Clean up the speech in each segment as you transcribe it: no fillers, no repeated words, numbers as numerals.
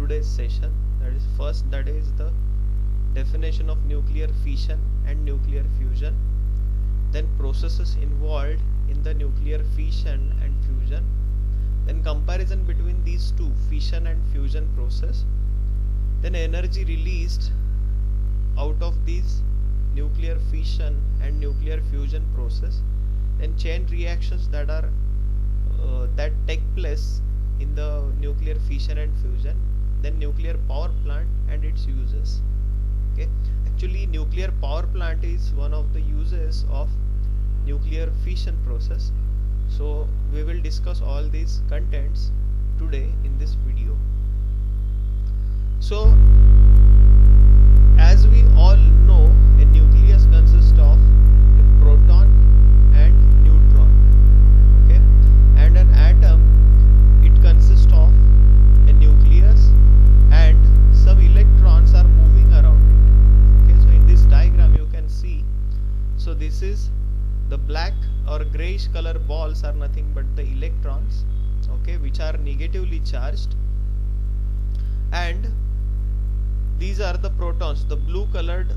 today's session. That is first, that is the definition of nuclear fission and nuclear fusion, then processes involved in the nuclear fission and fusion, then comparison between these two, fission and fusion process, then energy released out of these nuclear fission and nuclear fusion process, then chain reactions that are that take place in the nuclear fission and fusion, then nuclear power plant and its uses. Okay, actually nuclear power plant is one of the uses of nuclear fission process. So we will discuss all these contents today in this video. So as we all know, a nucleus consists of a proton and neutron. Okay, and an atom, it consists of a nucleus and some electrons are moving around it. Okay, so in this diagram you can see, so this is the black or grayish color balls are nothing but the electrons, okay, which are negatively charged, and these are the protons. The blue colored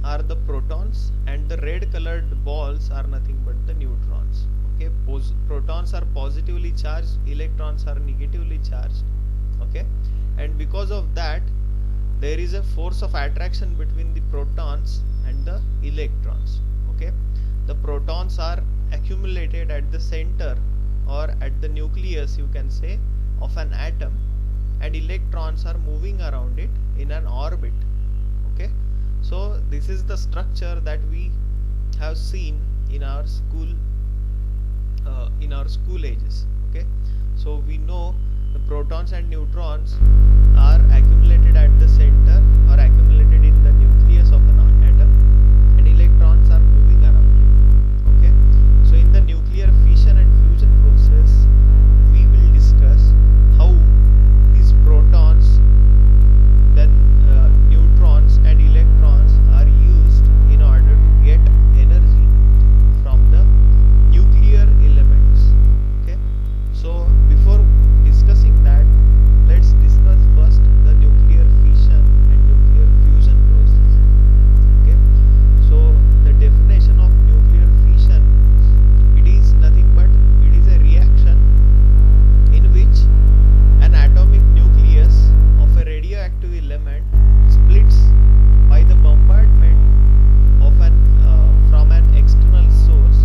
are the protons and the red colored balls are nothing but the neutrons. Okay, protons are positively charged, electrons are negatively charged. Okay, and because of that there is a force of attraction between the protons and the electrons. Okay, the protons are accumulated at the center or at the nucleus, you can say, of an atom, and electrons are moving around it in an orbit. Okay, so this is the structure that we have seen in our school ages. Okay, so we know the protons and neutrons are accumulated at the center or accumulated in the nucleus of an atom, and electrons are moving around it. Okay, so in the nuclear fission and fusion process we will discuss how these protons, then neutrons and electrons are used in order to get energy from the nuclear elements. Okay, so before discussing that, let's discuss first the nuclear fission and nuclear fusion process. Okay, so the definition of nuclear fission, it is nothing but it is a reaction in which an atomic nucleus of a radioactive element splits by the bombardment of from an external source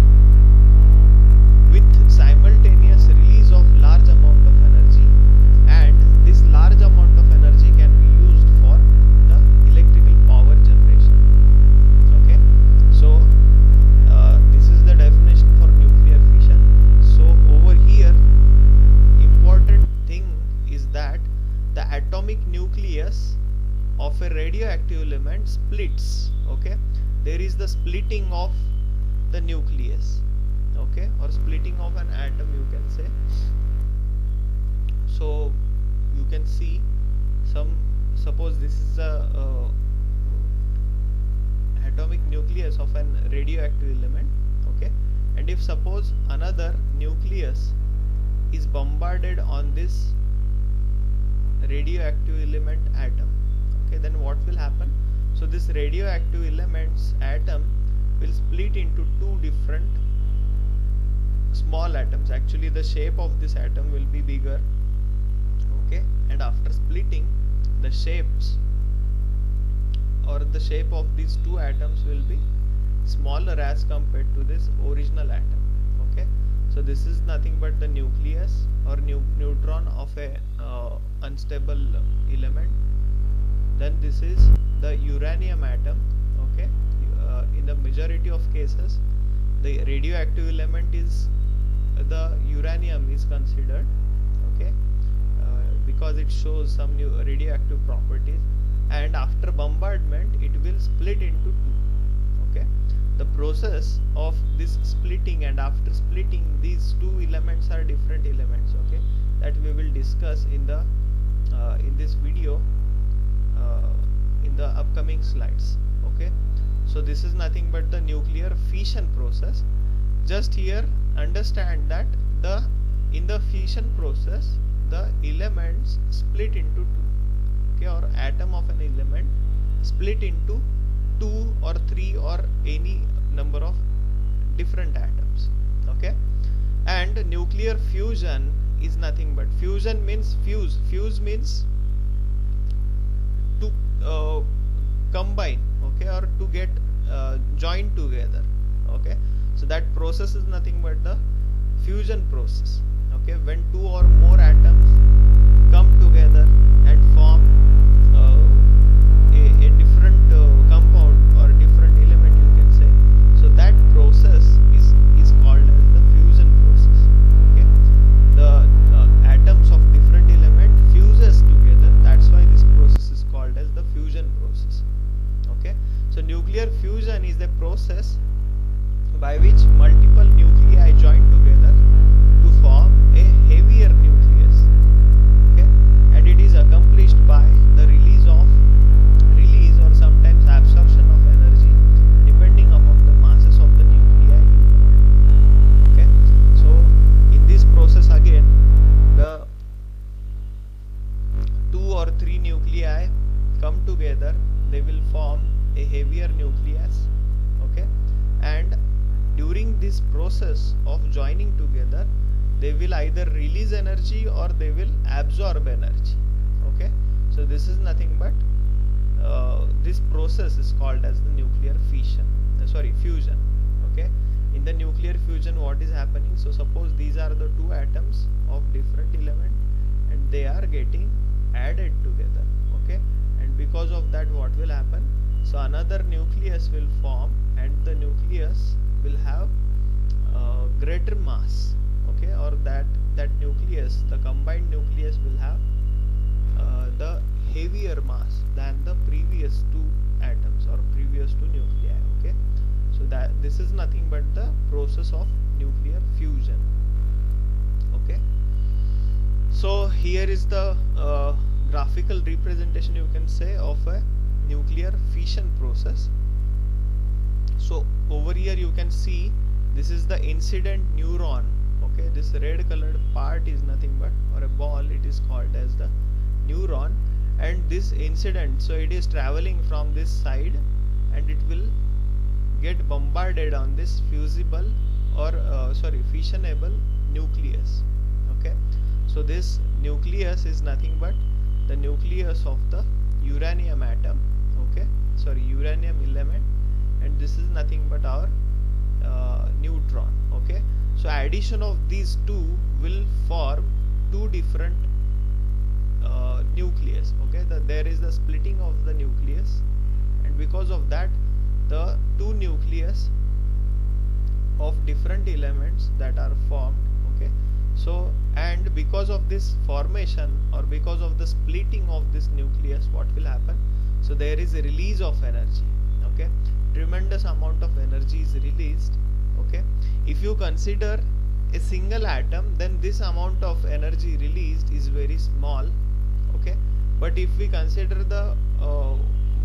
with simultaneous release of large amount of energy, and this large amount of energy can be used for the electrical power generation. Okay, so this is the definition for nuclear fission. So over here, important thing is that the atomic nucleus of a radioactive element splits. Okay, there is the splitting of the nucleus, okay, or splitting of an atom, you can say. So you can see suppose this is a atomic nucleus of an radioactive element. Okay, and if suppose another nucleus is bombarded on this radioactive element atom, okay, then what will happen? So this radioactive elements atom will split into two different small atoms. Actually the shape of this atom will be bigger. Okay, and after splitting, the shapes or the shape of these two atoms will be smaller as compared to this original atom. Okay, so this is nothing but the nucleus or neutron of a unstable element. Then this is the uranium atom. Okay, in the majority of cases the radioactive element is the uranium is considered. Okay, because it shows some new radioactive properties, and after bombardment it will split into two. Okay, the process of this splitting, and after splitting these two elements are different elements. Okay, that we will discuss in the in this video in the upcoming slides. Okay, so this is nothing but the nuclear fission process. Just here understand that in the fission process the elements split into two. okay, or atom of an element split into 2 or 3 or any number of different atoms, okay. And nuclear fusion is nothing but, fusion means fuse means to combine, okay, or to get joined together, okay. So that process is nothing but the fusion process, okay, when two or more atoms come together and form a different compound or different element, you can say. So that process is called as the fusion process, okay. The atoms of different element fuses together, that's why this process is called as the fusion process, okay. So nuclear fusion is the process by which multiple nuclei join together to form a heavier nucleus, okay, and it is accomplished by the release or sometimes absorption of energy depending upon the masses of the nuclei involved, okay. So in this process again, the 2 or 3 nuclei come together, they will form a heavier nucleus, okay, and during this process of joining together, they will either release energy or they will absorb energy, okay. So this is nothing but this process is called as the nuclear fusion, okay. In the nuclear fusion, what is happening? So suppose these are the two atoms of different element and they are getting added together, okay, and because of that, what will happen? So another nucleus will form and the nucleus will have greater mass, okay, or that nucleus, the combined nucleus will have the heavier mass than the previous two atoms or previous two nuclei, okay. So that this is nothing but the process of nuclear fusion, okay. So here is the graphical representation, you can say, of a nuclear fission process. So over here you can see this is the incident neuron, okay. This red colored part is nothing but, or a ball, it is called as the neuron, and this incident, so it is traveling from this side and it will get bombarded on this fusible or fissionable nucleus, okay. So this nucleus is nothing but the nucleus of the uranium atom, okay, uranium element, and this is nothing but our neutron, okay. So addition of these two will form two different nucleus, okay. There is the splitting of the nucleus, and because of that, the two nucleus of different elements that are formed, okay. So and because of this formation or because of the splitting of this nucleus, what will happen? So there is a release of energy, okay. Tremendous amount of energy is released, okay. If you consider a single atom, then this amount of energy released is very small, okay. But if we consider the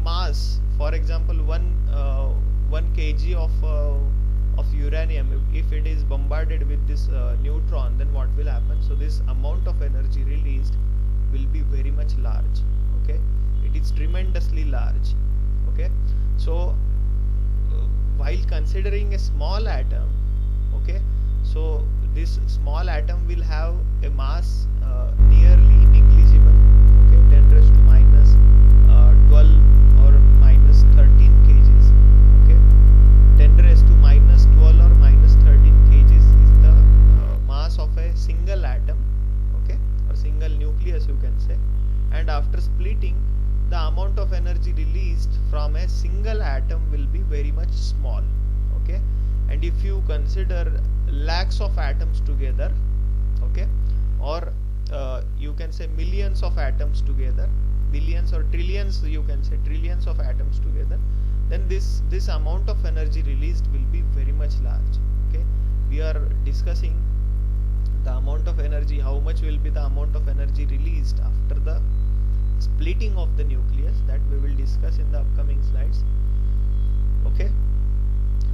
mass, for example, 1 kg of uranium, if it is bombarded with this neutron, then what will happen? So this amount of energy released will be very much large, okay. It is tremendously large, okay. So while considering a small atom, okay, so this small atom will have a mass nearly negligible, okay, 10 raised to minus 12 or minus 13 kgs, okay. 10 raised to minus 12 or minus 13 kgs is the mass of a single atom, okay, or single nucleus, you can say. And after splitting, the amount of energy released from a single atom will be very much small, okay. And if you consider lakhs of atoms together, okay, or you can say millions of atoms together, billions or trillions, you can say trillions of atoms together, then this amount of energy released will be very much large, okay. We are discussing the amount of energy, how much will be the amount of energy released after the splitting of the nucleus, that we will discuss in the upcoming slides, okay.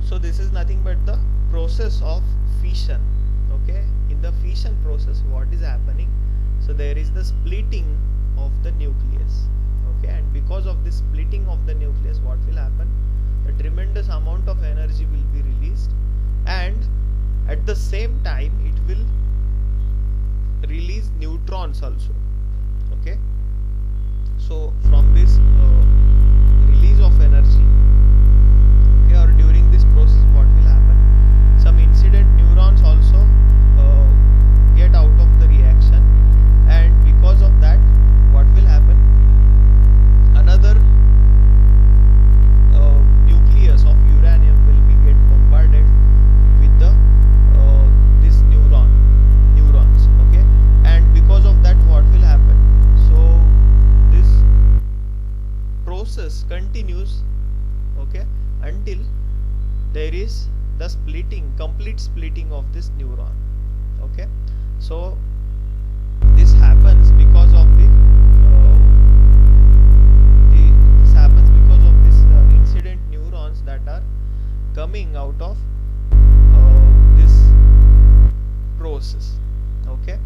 So this is nothing but the process of fission, okay. In the fission process, what is happening? So there is the splitting of the nucleus. Okay, and because of this splitting of the nucleus, what will happen? A tremendous amount of energy will be released, and at the same time it will release neutrons also. Okay, so from this release of energy, okay, or during this process, what will happen? Some incident neurons also get out of the reaction, and because of that, what will happen? Another nucleus of uranium will be get bombarded with the this neurons. Okay, and because of that, what will happen? So this process continues, okay, until there is the complete splitting of this neuron. Okay, so this happens because of this happens because of this incident neurons that are coming out of this process. Okay,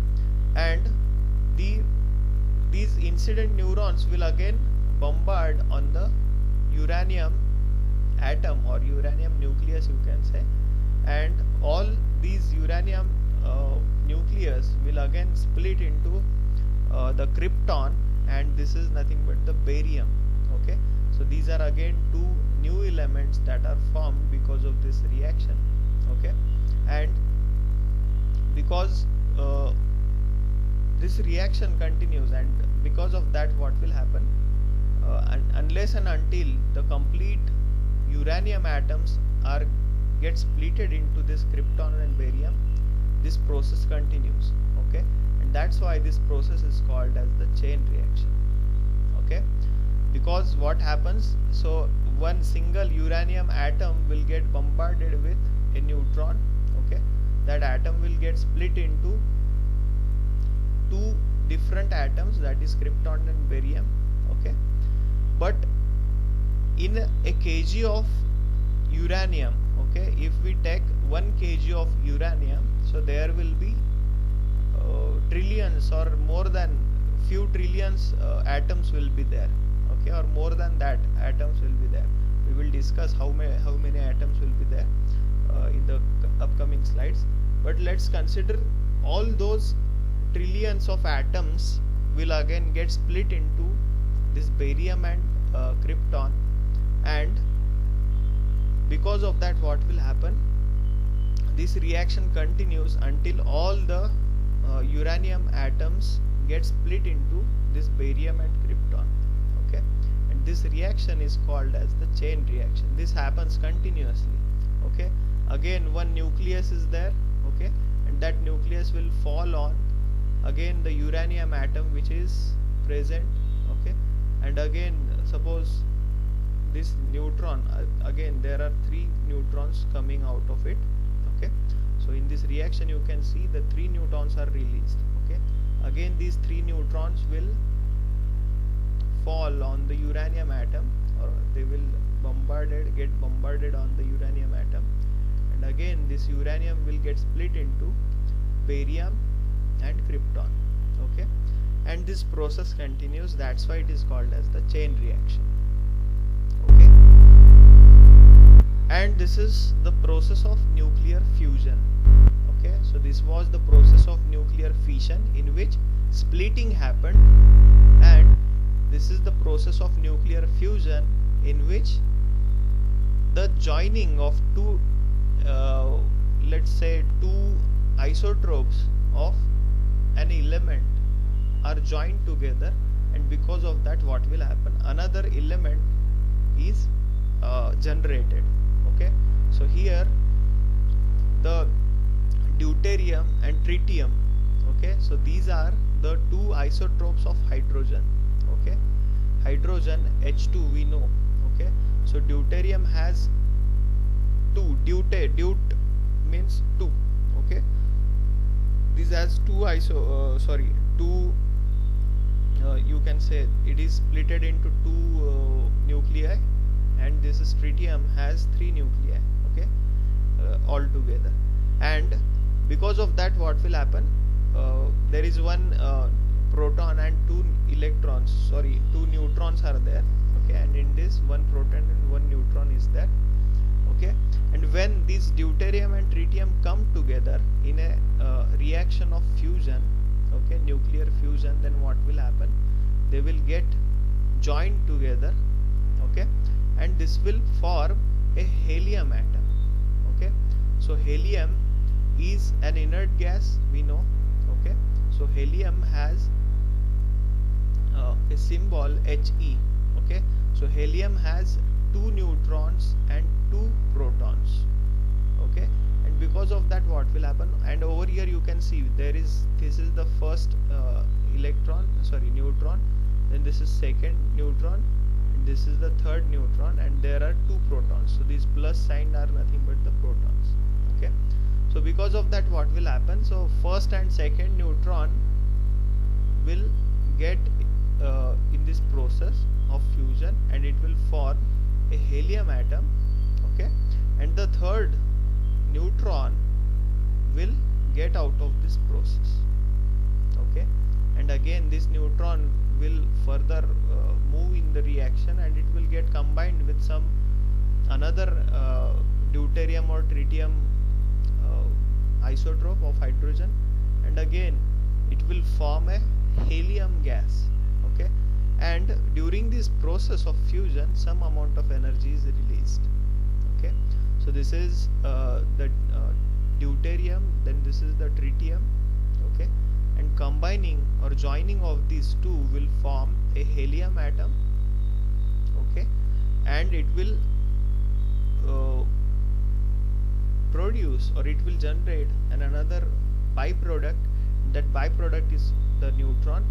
and these incident neurons will again bombard on the uranium atom or uranium nucleus, you can say, and all these uranium nucleus will again split into the krypton, and this is nothing but the barium. Okay, so these are again two new elements that are formed because of this reaction. Okay, and because this reaction continues, and because of that, what will happen? Unless and until the complete uranium atoms get splitted into this krypton and barium, this process continues. Okay, and that's why this process is called as the chain reaction. Okay, because what happens? So one single uranium atom will get bombarded with a neutron. Okay, that atom will get split into two different atoms, that is krypton and barium. Okay, but in a kg of uranium, okay, if we take 1 kg of uranium, so there will be trillions or more than few trillions atoms will be there. Okay, or more than that atoms will be there. We will discuss how many atoms will be there in the upcoming slides, but let's consider all those trillions of atoms will again get split into this barium and krypton, and because of that, what will happen? This reaction continues until all the uranium atoms get split into this barium and krypton. Okay, and this reaction is called as the chain reaction. This happens continuously. Okay, again one nucleus is there. Okay, and that nucleus will fall on again the uranium atom which is present. Okay, and again suppose this neutron, again there are 3 neutrons coming out of it. Okay, so in this reaction you can see the 3 neutrons are released. Okay, again these 3 neutrons will fall on the uranium atom, or they will get bombarded on the uranium atom, and again this uranium will get split into barium and krypton. Okay, and this process continues. That's why it is called as the chain reaction. Okay, and this is the process of nuclear fusion. Okay, so this was the process of nuclear fission in which splitting happened, and this is the process of nuclear fusion in which the joining of two let's say 2 isotopes of an element are joined together, and because of that, what will happen? Another element is generated. Okay, so here the deuterium and tritium. Okay, so these are the 2 isotopes of hydrogen. Okay, hydrogen H2 we know. Okay, so deuterium has 2, deut means 2. Okay, this has 2 you can say it is splitted into 2 nuclei, and this is tritium has 3 nuclei. Okay, all together, and because of that, what will happen? There is one proton and two neutrons are there, okay, and in this one proton and one neutron is there, okay. And when this deuterium and tritium come together in a reaction of fusion, okay, nuclear fusion, then what will happen? They will get joined together, okay, and this will form a helium atom, okay. So helium is an inert gas, we know, okay. So helium has a symbol He, okay. So helium has two neutrons and two protons, okay. And because of that, what will happen? And over here you can see this is the first neutron, then this is second neutron, and this is the third neutron, and there are two protons. So these plus sign are nothing but the protons, okay. So because of that, what will happen? So first and second neutron will get in this process of fusion, and it will form a helium atom, okay. And the third neutron will get out of this process, okay. And again this neutron will further move in the reaction, and it will get combined with some another deuterium or tritium isotope of hydrogen, and again it will form a helium gas, okay. And during this process of fusion, some amount of energy is released, okay. So this is the deuterium, then this is the tritium, okay, and combining or joining of these two will form a helium atom, okay, and it will produce, or it will generate another byproduct. That byproduct is the neutron,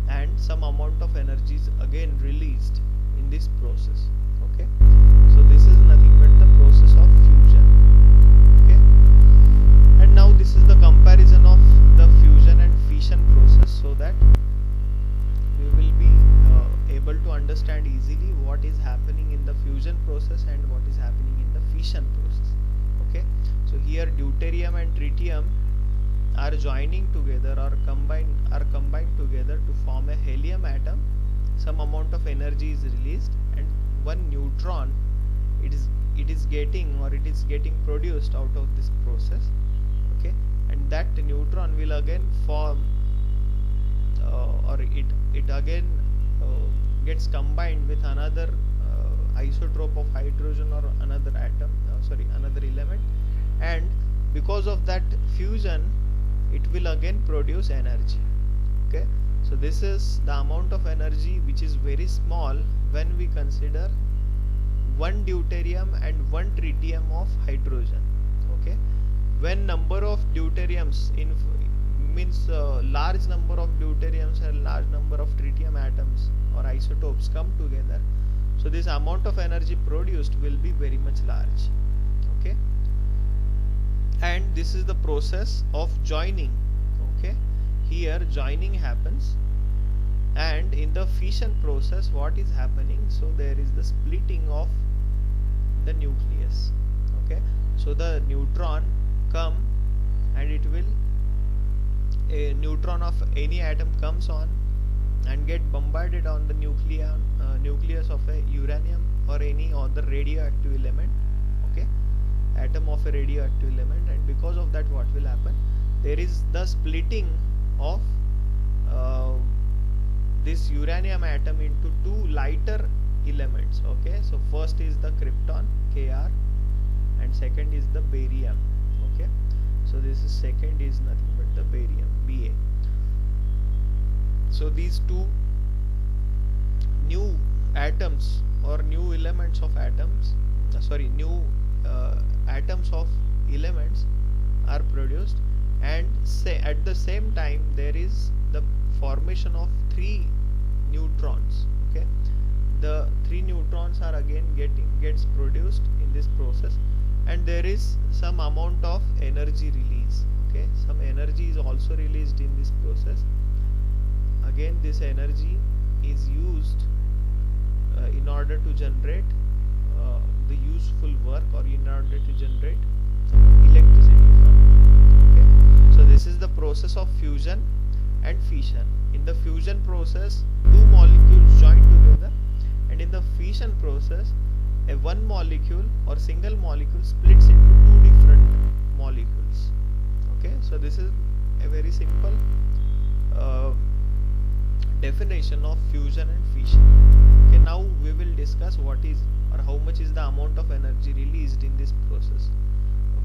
and some amount of energy is again released in this process, okay. So this is nothing but the process of fusion, okay. And now this is the comparison of the fusion and fission process, so that we will be able to understand easily what is happening in the fusion process and what is happening in the fission process, okay. So here deuterium and tritium are joining together or combined together to form a helium atom. Some amount of energy is released, and one neutron it is getting produced out of this process, okay. And that neutron will again form or it again gets combined with another isotope of hydrogen or another another element, and because of that fusion it will again produce energy, okay. So this is the amount of energy which is very small when we consider one deuterium and one tritium of hydrogen, okay. When number of deuteriums means large number of deuteriums and large number of tritium atoms or isotopes come together, so this amount of energy produced will be very much large, okay. And this is the process of joining, okay. Here joining happens, and in the fission process what is happening? So there is the splitting of the nucleus, okay. So the neutron come, and a neutron of any atom comes on and get bombarded on the nucleus of a uranium or any other radioactive element, okay, atom of a radioactive element. And because of that, what will happen? There is the splitting of this uranium atom into two lighter elements, okay. So first is the krypton Kr, and second is the barium, okay. So this is second is nothing but the barium, Ba. So these two new atoms or new elements of atoms, new atoms of elements are produced, and at the same time there is the formation of three neutrons, okay. The three neutrons are again gets produced in this process, and there is some amount of energy release, okay. Some energy is also released in this process. Again this energy is used in order to generate the useful work, or in order to generate electricity from it, okay. So this is the process of fusion and fission. In the fusion process, two molecules join together, and in the fission process, a one molecule or single molecule splits into two different molecules. Okay, so this is a very simple definition of fusion and fission. Okay, now we will discuss what is or how much is the amount of energy released in this process.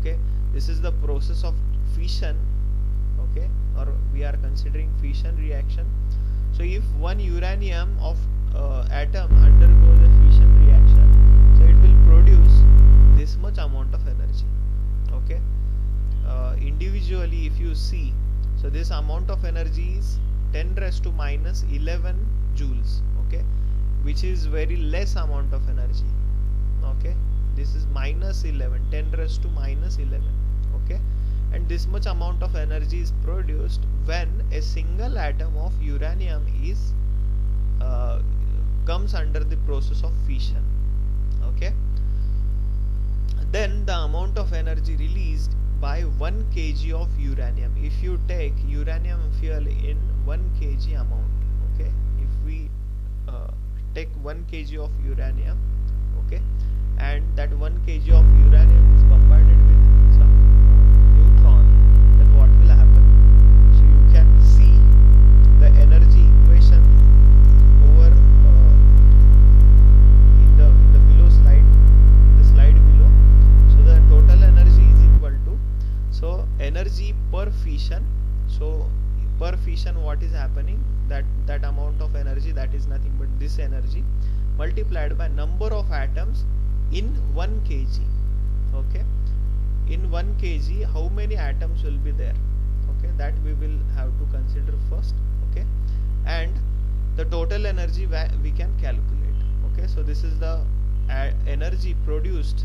Okay, this is the process of fission. Okay, or we are considering fission reaction. So if one uranium of atom undergoes a fission reaction, so it will produce this much amount of energy. Okay, individually if you see, so this amount of energy is 10 raised to minus 11 joules. Okay, which is very less amount of energy. Okay, this is minus 11, 10 raised to minus 11. Okay, and this much amount of energy is produced when a single atom of uranium is comes under the process of fission. Okay, then the amount of energy released by 1 kg of uranium. If you take uranium fuel in 1 kg amount, okay, if we take 1 kg of uranium, okay, and that 1 kg of uranium is bombarded with some neutron, then what will happen? So you can see the energy equation over in the below slide, in the slide below. So the total energy is equal to, so energy per fission, so per fission what is happening, that amount of energy, that is nothing but this energy multiplied by number of atoms in 1 kg. Okay, in 1 kg how many atoms will be there? Okay, that we will have to consider first. Okay, and the total energy we can calculate. Okay, so this is the energy produced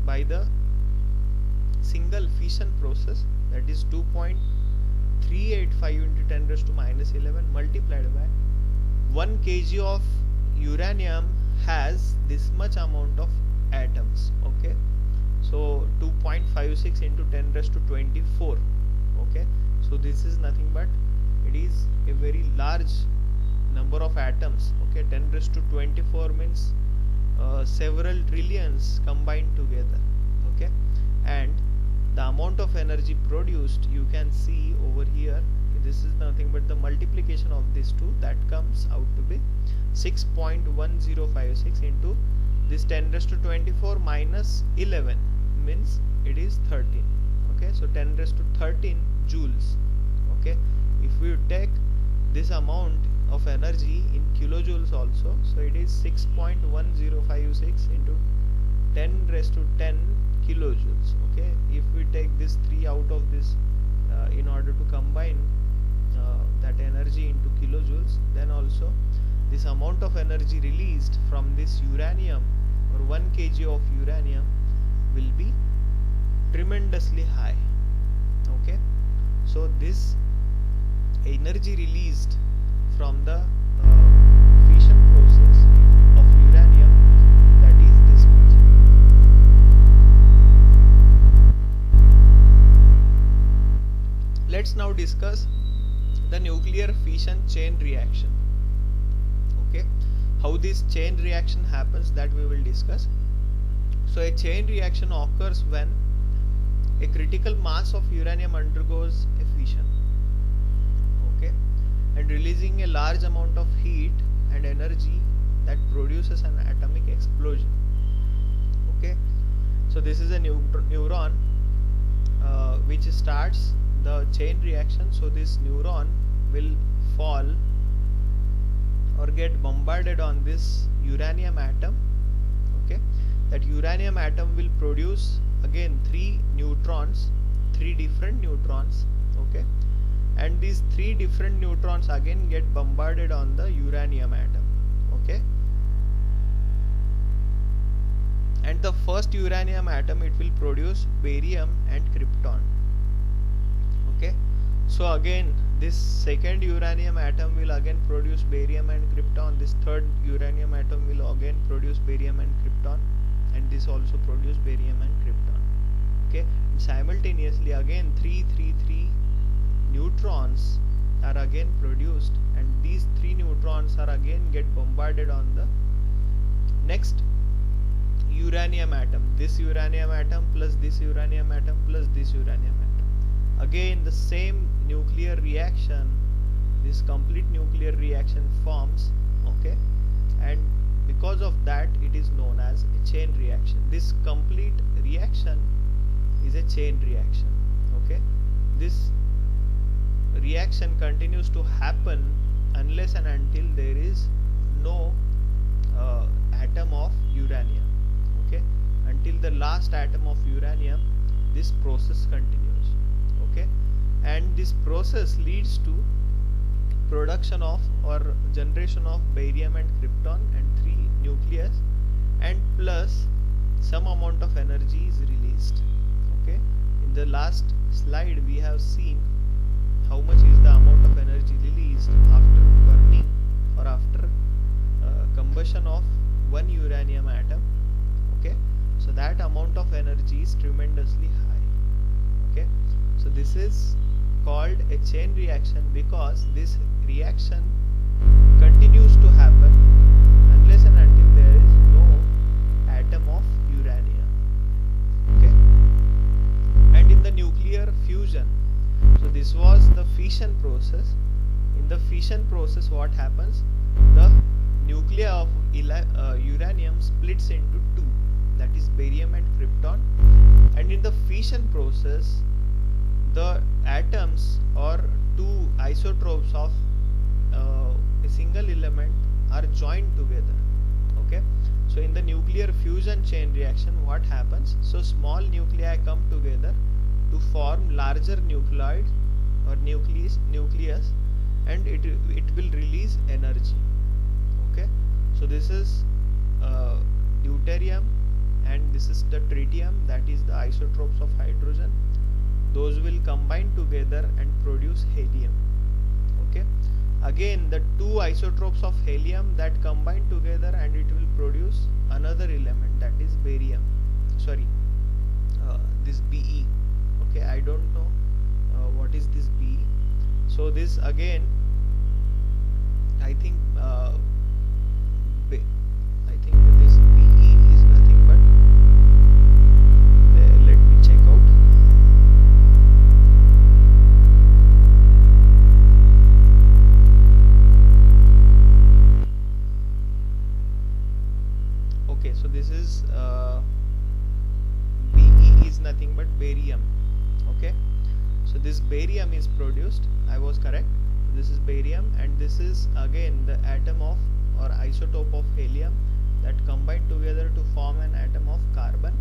by the single fission process, that is 2.385 into 10 raised to minus 11 multiplied by 1 kg of uranium has this much amount of atoms. Okay, so 2.56 into 10 raised to 24. Okay, so this is nothing but it is a very large number of atoms. Okay, 10 raised to 24 means several trillions combined together. Okay, and the amount of energy produced, you can see over here, this is nothing but the multiplication of these two, that comes out to be 6.1056 into this 10 raised to 24 minus 11 means it is 13. Okay, so 10 raised to 13 joules. Okay, if we take this amount of energy in kilojoules also, so it is 6.1056 into 10 raised to 10 kilojoules. Okay, if we take this 3 out of this in order to combine that energy into kilojoules, then also this amount of energy released from this uranium or 1 kg of uranium will be tremendously high. Okay, so this energy released from the fission process of uranium, that is this much. Let's now discuss the nuclear fission chain reaction. Okay, how this chain reaction happens, that we will discuss. So a chain reaction occurs when a critical mass of uranium undergoes a fission, okay, and releasing a large amount of heat and energy that produces an atomic explosion. Okay, so this is a neuron which starts the chain reaction. So this neuron will fall or get bombarded on this uranium atom. Okay, that uranium atom will produce again 3 neutrons, 3 different neutrons. Okay, and these 3 different neutrons again get bombarded on the uranium atom. Okay, and the first uranium atom, it will produce barium and krypton. Okay, so again this second uranium atom will again produce barium and krypton, this third uranium atom will again produce barium and krypton, and this also produce barium and krypton. Okay, and simultaneously again 3 neutrons are again produced, and these 3 neutrons are again get bombarded on the next uranium atom. This uranium atom plus this uranium atom plus this uranium atom. Again the same nuclear reaction, this complete nuclear reaction forms, okay, and because of that it is known as a chain reaction. This complete reaction is a chain reaction, okay. This reaction continues to happen unless and until there is no atom of uranium, okay. Until the last atom of uranium this process continues, okay, and this process leads to production of or generation of barium and krypton and 3 nucleus, and plus some amount of energy is released, okay. In the last slide we have seen how much is the amount of energy released after burning or after combustion of one uranium atom, okay. So that amount of energy is tremendously high, okay. So this is called a chain reaction because this reaction continues to happen unless and until there is no atom of uranium, okay. And in the nuclear fusion, so this was the fission process. In the fission process what happens, the nuclei of uranium splits into 2, that is barium and krypton, and in the fission process the atoms or 2 isotopes of a single element are joined together, okay. So in the nuclear fusion chain reaction what happens, so small nuclei come together to form larger nucleoid or nucleus, and it will release energy, okay. So this is deuterium and this is the tritium, that is the isotopes of hydrogen. Those will combine together and produce helium, okay. Again the 2 isotopes of helium that combine together and it will produce another element, that is barium, sorry, this Be, okay. I don't know what is this Be. So this again I think this Be is nothing but, let me check out. Okay, so this is Be is nothing but barium, okay. So this barium is produced, I was correct. This is barium and this is again the atom of or isotope of helium that combine together to form an atom of carbon,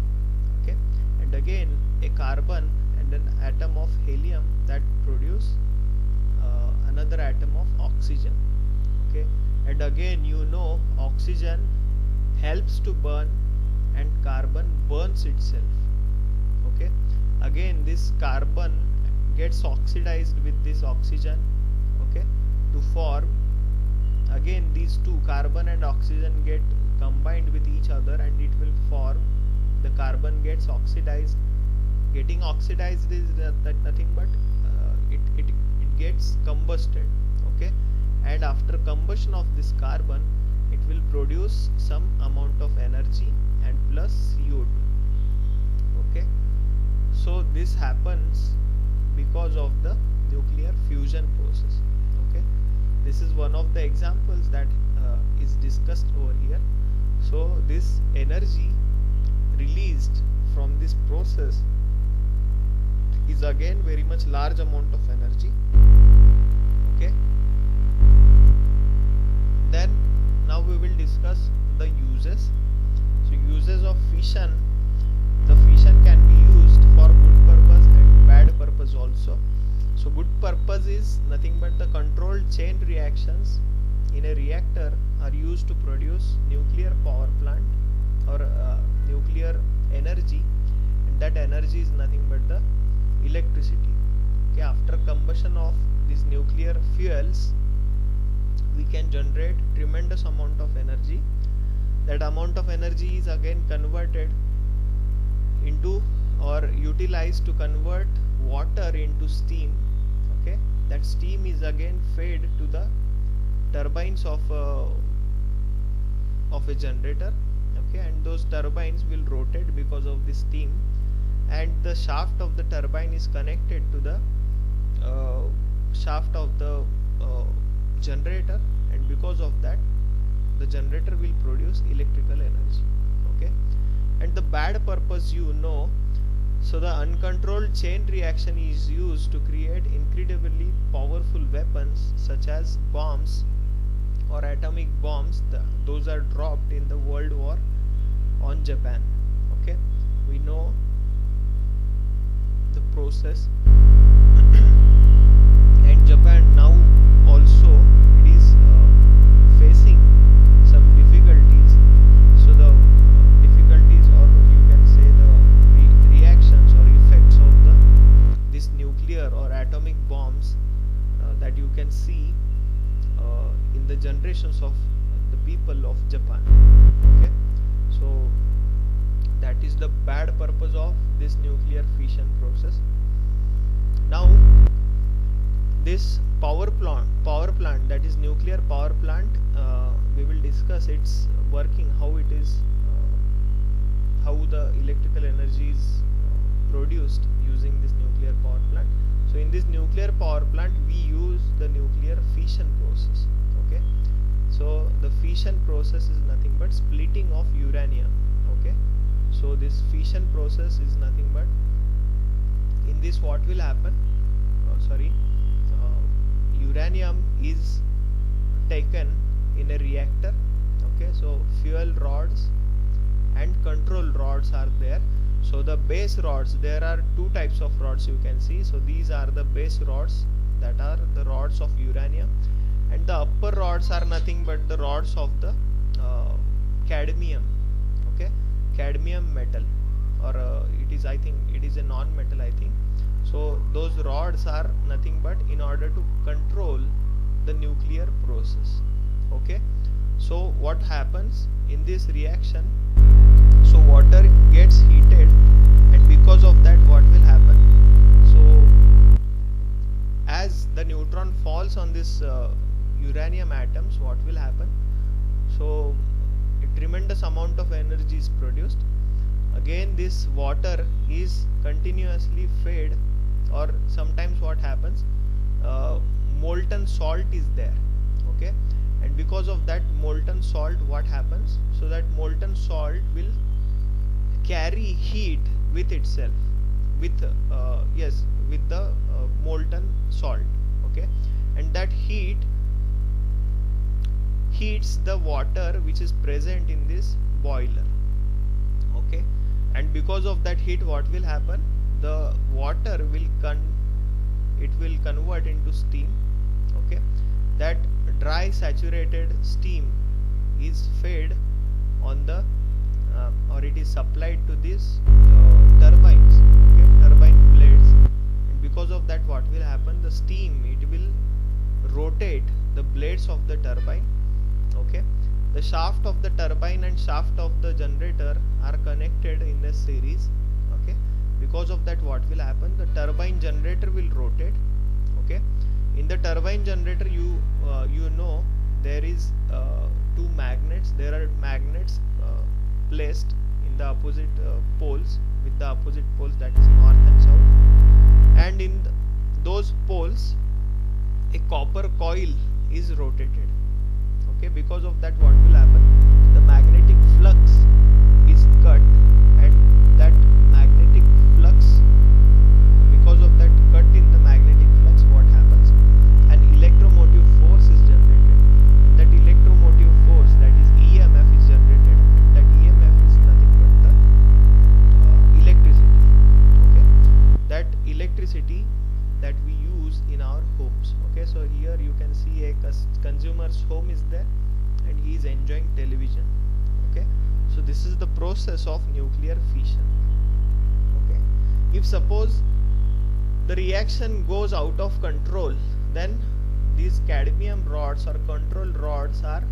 okay. And again a carbon and an atom of helium that produce another atom of oxygen, okay. And again you know oxygen helps to burn and carbon burns itself, okay. Again this carbon gets oxidized with this oxygen, okay, to form, again these 2 carbon and oxygen get combined with each other and it will form, the carbon gets oxidized. Getting oxidized is nothing but it gets combusted, okay, and after combustion of this carbon it will produce some amount of energy and plus CO2, okay. So this happens because of the nuclear fusion process, okay. This is one of the examples that is discussed over here. So this energy released from this process is again very much large amount of energy, okay. Then now we will discuss the uses. So uses of fission, the fission can be used for good purpose and bad purpose also. So good purpose is nothing but the controlled chain reactions in a reactor are used to produce nuclear power plant or nuclear energy, and that energy is nothing but the electricity, okay. After combustion of these nuclear fuels we can generate tremendous amount of energy. That amount of energy is again converted into or utilized to convert water into steam, okay, that steam is again fed to the turbines of a generator, okay, and those turbines will rotate because of the steam, and the shaft of the turbine is connected to the shaft of the generator, and because of that the generator will produce electrical energy. Okay, and the bad purpose, so the uncontrolled chain reaction is used to create incredibly powerful weapons such as bombs or atomic bombs. Those are dropped in the World War on Japan. Okay, we know the process. And Japan now also it is facing some difficulties. So the difficulties, or you can say the reactions or effects of this nuclear or atomic bombs that you can see in the generations of the people of Japan. Okay, so that is the bad purpose of this nuclear fission process. Now this power plant, that is nuclear power plant, we will discuss its working, how it is, how the electrical energy is produced using this nuclear power plant. So in this nuclear power plant we use the nuclear fission process. Okay, so the fission process is nothing but splitting of uranium. Okay, so this fission process is nothing but, in this what will happen, uranium is taken in a reactor. Okay, so fuel rods and control rods are there. So the base rods, there are two types of rods you can see. So these are the base rods, that are the rods of uranium, and the upper rods are nothing but the rods of the cadmium. Okay, cadmium metal, or it is, I think it is a non-metal, I think. So those rods are nothing but in order to control the nuclear process. Okay, so what happens in this reaction, so water gets heated, and because of that what will happen, so as the neutron falls on this uranium atoms, what will happen, so a tremendous amount of energy is produced. Again this water is continuously fed, or sometimes what happens, molten salt is there. Okay, and because of that molten salt, what happens, so that molten salt will carry heat with itself, with with the molten salt. Okay, and that heat heats the water which is present in this boiler. Okay, and because of that heat, what will happen, the water will convert into steam. Okay, that dry saturated steam is fed on the or it is supplied to these turbines. Okay, turbine blades, and because of that what will happen, the steam, it will rotate the blades of the turbine. Okay, the shaft of the turbine and shaft of the generator are connected in a series. Okay, because of that what will happen, the turbine generator will rotate. Okay, in the turbine generator, you know there is two magnets. There are magnets placed in the opposite poles, with the opposite poles, that is north and south, and in those poles a copper coil is rotated. Okay, because of that what will happen, the magnetic flux is cut, and that magnetic flux, because of that cut in the magnetic flux, what happens, an electromotive force is generated, and that electromotive force, that is EMF, is generated, and that EMF is nothing but the electricity. Okay, that electricity that we use in our homes. Okay, so here you can see a consumer's home is there, and he is enjoying television. Okay, so this is the process of nuclear fission. Okay, if suppose the reaction goes out of control, then these cadmium rods or control rods are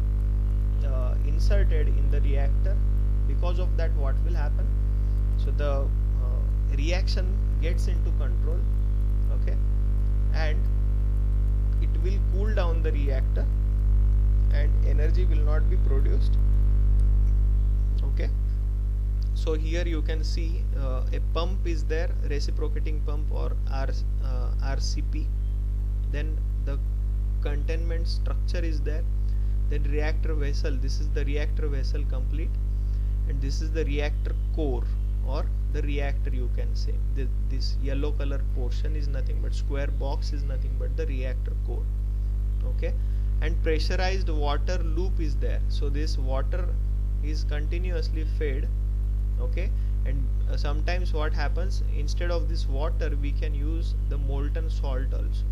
inserted in the reactor. Because of that what will happen, so the reaction gets into control. Okay, and it will cool down the reactor and energy will not be produced. Okay, so here you can see a pump is there, reciprocating pump or RCP. Then the containment structure is there. Then reactor vessel, this is the reactor vessel complete, and this is the reactor core or the reactor, you can say. This yellow color portion is nothing but, square box is nothing but the reactor core. Okay, and pressurized water loop is there, so this water is continuously fed. Okay, and sometimes what happens, instead of this water we can use the molten salt also.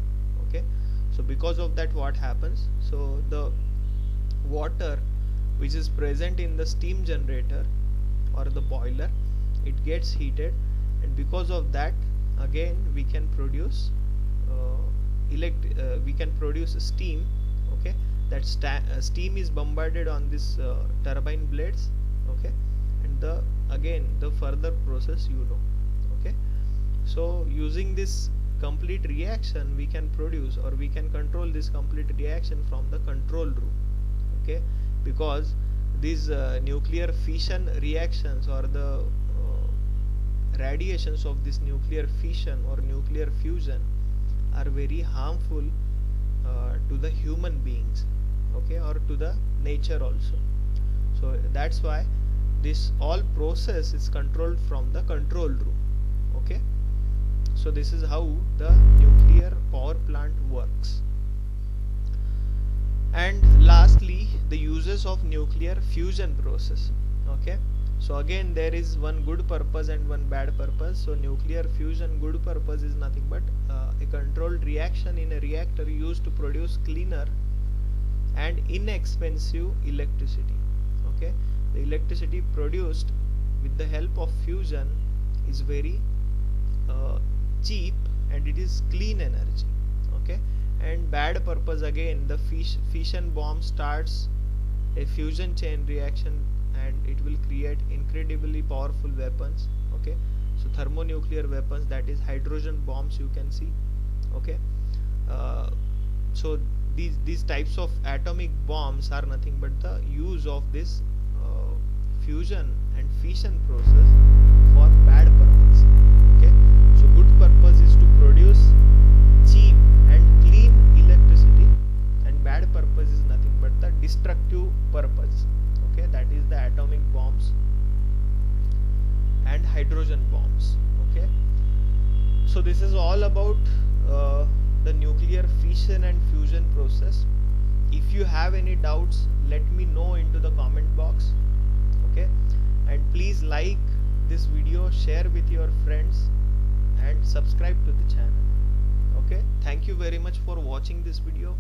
Okay, so because of that what happens, so the water which is present in the steam generator or the boiler, it gets heated, and because of that again we can produce steam. Okay, that steam is bombarded on this turbine blades. Okay, and the further process, you know. Okay, so using this complete reaction we can produce, or we can control this complete reaction from the control room. Okay, because these nuclear fission reactions or the radiations of this nuclear fission or nuclear fusion are very harmful to the human beings. Okay, or to the nature also. So that's why this all process is controlled from the control room. Okay, so this is how the nuclear power plant works. And lastly, the uses of nuclear fusion process. Okay, so again there is one good purpose and one bad purpose. So nuclear fusion good purpose is nothing but a controlled reaction in a reactor used to produce cleaner and inexpensive electricity. Okay, the electricity produced with the help of fusion is very cheap and it is clean energy. Okay, and bad purpose, again the fission bomb starts a fusion chain reaction and it will create incredibly powerful weapons. Okay, so thermonuclear weapons, that is hydrogen bombs, you can see. Okay, so these types of atomic bombs are nothing but the use of this fusion and fission process for bad purpose. Okay, so good purpose is to produce cheap and clean electricity, and bad purpose is nothing but the destructive purpose. Okay, that is the atomic bombs and hydrogen bombs. Okay, so this is all about the nuclear fission and fusion process. If you have any doubts, let me know into the comment box. Okay, and please like this video, share with your friends and subscribe to the channel. Okay, thank you very much for watching this video.